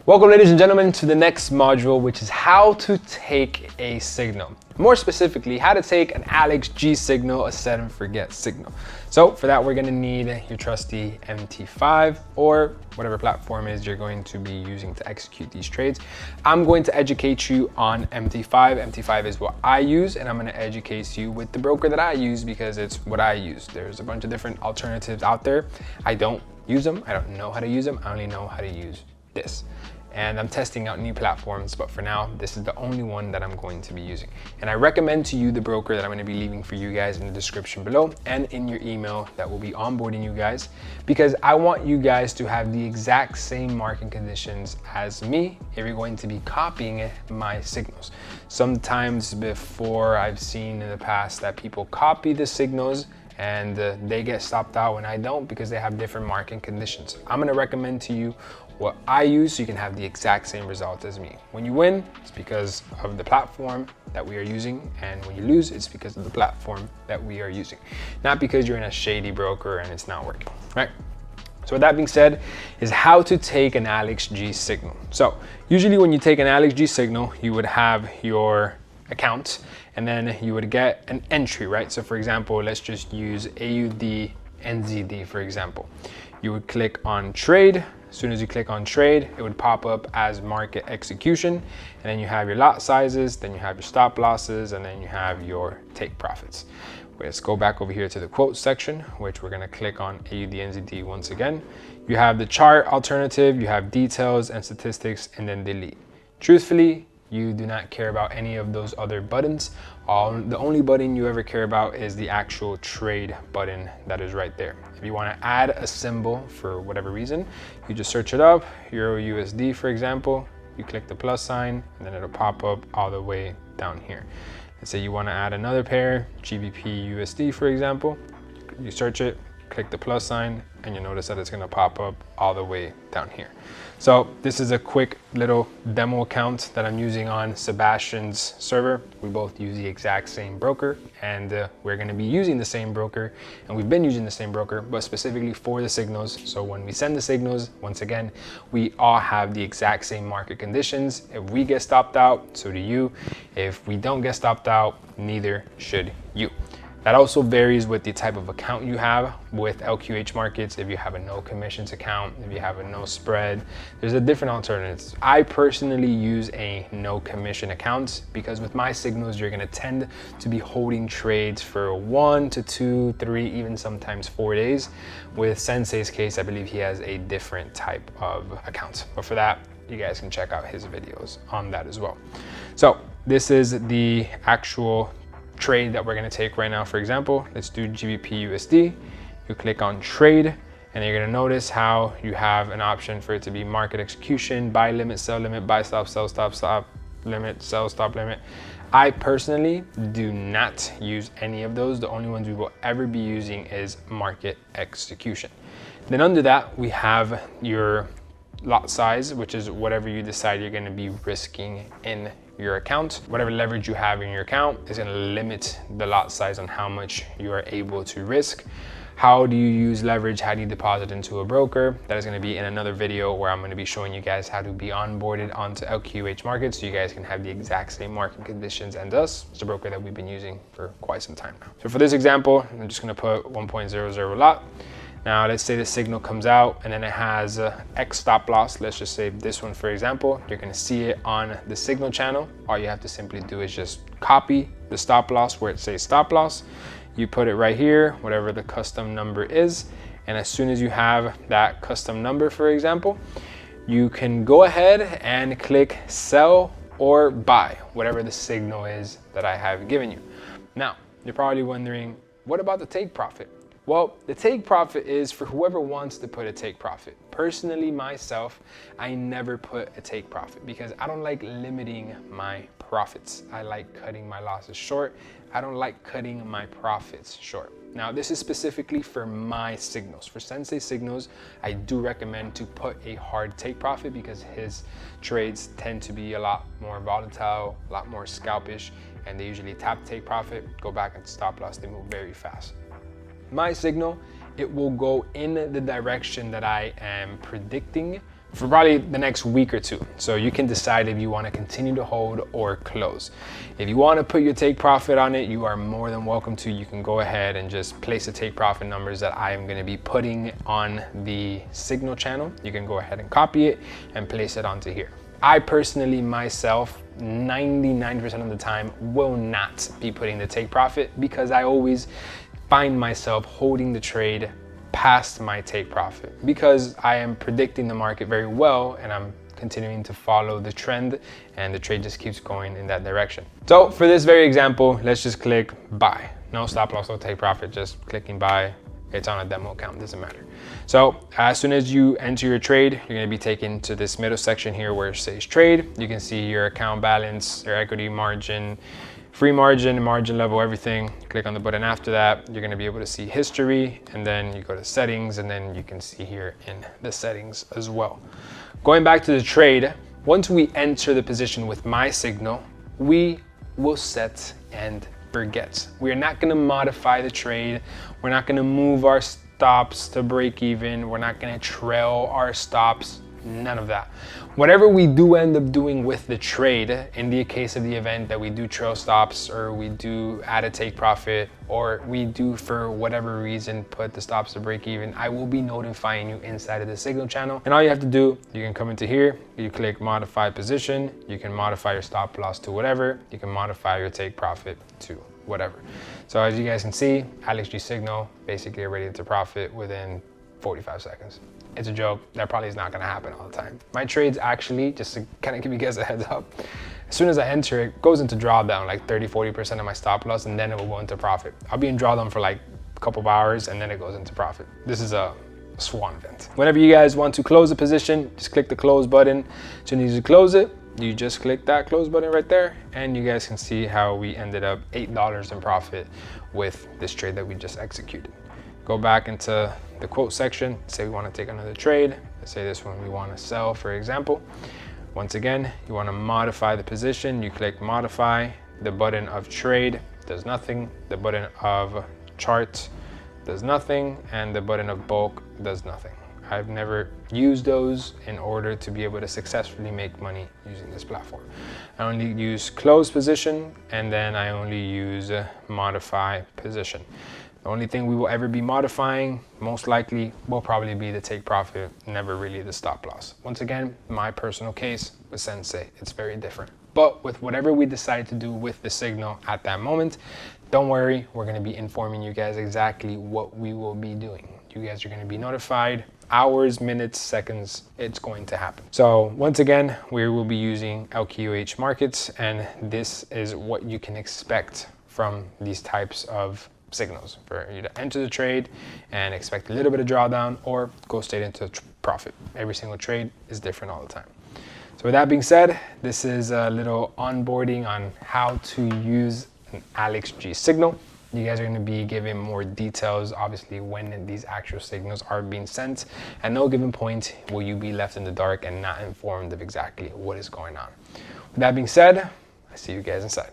Welcome, ladies and gentlemen, to the next module, which is how to take a signal. More specifically, how to take an Alex G signal, a set and forget signal. So for that, we're gonna need your trusty MT5 or whatever platform is you're going to be using to execute these trades. I'm going to educate you on MT5. MT5 is what I use, and I'm gonna educate you with the broker that I use because it's what I use. There's a bunch of different alternatives out there. I don't use them. I don't know how to use them. I only know how to use this. And I'm testing out new platforms, but for now, this is the only one that I'm going to be using. And I recommend to you the broker that I'm going to be leaving for you guys in the description below and in your email that will be onboarding you guys, because I want you guys to have the exact same market conditions as me if you're going to be copying my signals. Sometimes before, I've seen in the past that people copy the signals and they get stopped out when I don't because they have different market conditions. I'm gonna recommend to you what I use so you can have the exact same result as me. When you win, it's because of the platform that we are using, and when you lose, it's because of the platform that we are using. Not because you're in a shady broker and it's not working, right? So with that being said, is how to take an Alex G signal. So usually when you take an Alex G signal, you would have your account and then you would get an entry, right? So for example, let's just use AUD NZD, for example. You would click on trade. As soon as you click on trade, it would pop up as market execution. And then you have your lot sizes, then you have your stop losses, and then you have your take profits. Let's go back over here to the quote section, which we're gonna click on AUD NZD once again. You have the chart alternative, you have details and statistics, and then delete. Truthfully, you do not care about any of those other buttons. The only button you ever care about is the actual trade button that is right there. If you want to add a symbol for whatever reason, you just search it up, Euro USD for example, you click the plus sign, and then it'll pop up all the way down here. Let's say you want to add another pair, GBP USD for example, you search it, click the plus sign, and you notice that it's going to pop up all the way down here. So this is a quick little demo account that I'm using on Sebastian's server. We both use the exact same broker, and we're going to be using the same broker, and we've been using the same broker, but specifically for the signals. So when we send the signals, once again, we all have the exact same market conditions. If we get stopped out, so do you. If we don't get stopped out, neither should you. That also varies with the type of account you have with LQH markets. If you have a no commissions account, if you have a no spread, there's a different alternatives. I personally use a no commission account because with my signals, you're gonna tend to be holding trades for 1 to 2, 3, even sometimes 4 days. With Sensei's case, I believe he has a different type of account. But for that, you guys can check out his videos on that as well. So this is the actual trade that we're going to take right now. For example, let's do GBP USD. You click on trade, and you're going to notice how you have an option for it to be market execution, buy limit, sell limit, buy stop, sell stop, stop limit, sell stop limit. I personally do not use any of those. The only ones we will ever be using is market execution. Then under that, we have your lot size, which is whatever you decide you're going to be risking in your account. Whatever leverage you have in your account is going to limit the lot size on how much you are able to risk. How do you use leverage? How do you deposit into a broker? That is going to be in another video where I'm going to be showing you guys how to be onboarded onto LQH markets so you guys can have the exact same market conditions and us. It's a broker that we've been using for quite some time now. So for this example, I'm just going to put 1.00 lot. Now let's say the signal comes out and then it has X stop loss. Let's just say this one, for example. You're gonna see it on the signal channel. All you have to simply do is just copy the stop loss where it says stop loss. You put it right here, whatever the custom number is. And as soon as you have that custom number, for example, you can go ahead and click sell or buy, whatever the signal is that I have given you. Now, you're probably wondering, what about the take profit? Well, the take profit is for whoever wants to put a take profit. Personally, myself, I never put a take profit because I don't like limiting my profits. I like cutting my losses short. I don't like cutting my profits short. Now, this is specifically for my signals. For Sensei signals, I do recommend to put a hard take profit because his trades tend to be a lot more volatile, a lot more scalpish, and they usually tap take profit, go back and stop loss. They move very fast. My signal, it will go in the direction that I am predicting for probably the next week or two. So you can decide if you want to continue to hold or close. If you want to put your take profit on it, you are more than welcome to. You can go ahead and just place the take profit numbers that I am going to be putting on the signal channel. You can go ahead and copy it and place it onto here. I personally, myself, 99% of the time will not be putting the take profit because I always find myself holding the trade past my take profit because I am predicting the market very well and I'm continuing to follow the trend and the trade just keeps going in that direction. So for this very example, let's just click buy. No stop loss, no take profit, just clicking buy. It's on a demo account, doesn't matter. So as soon as you enter your trade, you're gonna be taken to this middle section here where it says trade. You can see your account balance, your equity margin, free margin, margin level, everything. Click on the button after that. You're gonna be able to see history and then you go to settings and then you can see here in the settings as well. Going back to the trade, once we enter the position with my signal, we will set and forget. We are not gonna modify the trade. We're not gonna move our stops to break even. We're not gonna trail our stops. None of that. Whatever we do end up doing with the trade, in the case of the event that we do trail stops or we do add a take profit or we do for whatever reason put the stops to break even, I will be notifying you inside of the signal channel. And all you have to do, you can come into here, you click modify position, you can modify your stop loss to whatever, you can modify your take profit to whatever. So as you guys can see, Alex G signal basically ready to profit within 45 seconds. It's a joke. That probably is not going to happen all the time. My trades actually, just to kind of give you guys a heads up, as soon as I enter, it goes into drawdown, like 30-40% of my stop loss, and then it will go into profit. I'll be in drawdown for like a couple of hours, and then it goes into profit. This is a swan event. Whenever you guys want to close a position, just click the close button. As soon as you close it, you just click that close button right there, and you guys can see how we ended up $8 in profit with this trade that we just executed. Go back into the quote section, say we want to take another trade. Let's say this one we want to sell, for example. Once again, you want to modify the position. You click modify. The button of trade does nothing. The button of chart does nothing. And the button of bulk does nothing. I've never used those in order to be able to successfully make money using this platform. I only use close position and then I only use modify position. The only thing we will ever be modifying, most likely, will probably be the take profit, never really the stop loss. Once again, my personal case with Sensei, it's very different. But with whatever we decide to do with the signal at that moment, don't worry, we're gonna be informing you guys exactly what we will be doing. You guys are gonna be notified, hours, minutes, seconds, it's going to happen. So once again, we will be using LQH markets, and this is what you can expect from these types of signals for you to enter the trade and expect a little bit of drawdown or go straight into profit. Every single trade is different all the time. So with that being said, this is a little onboarding on how to use an Alex G signal. You guys are going to be given more details, obviously, when these actual signals are being sent. At no given point will you be left in the dark and not informed of exactly what is going on. With that being said, I see you guys inside.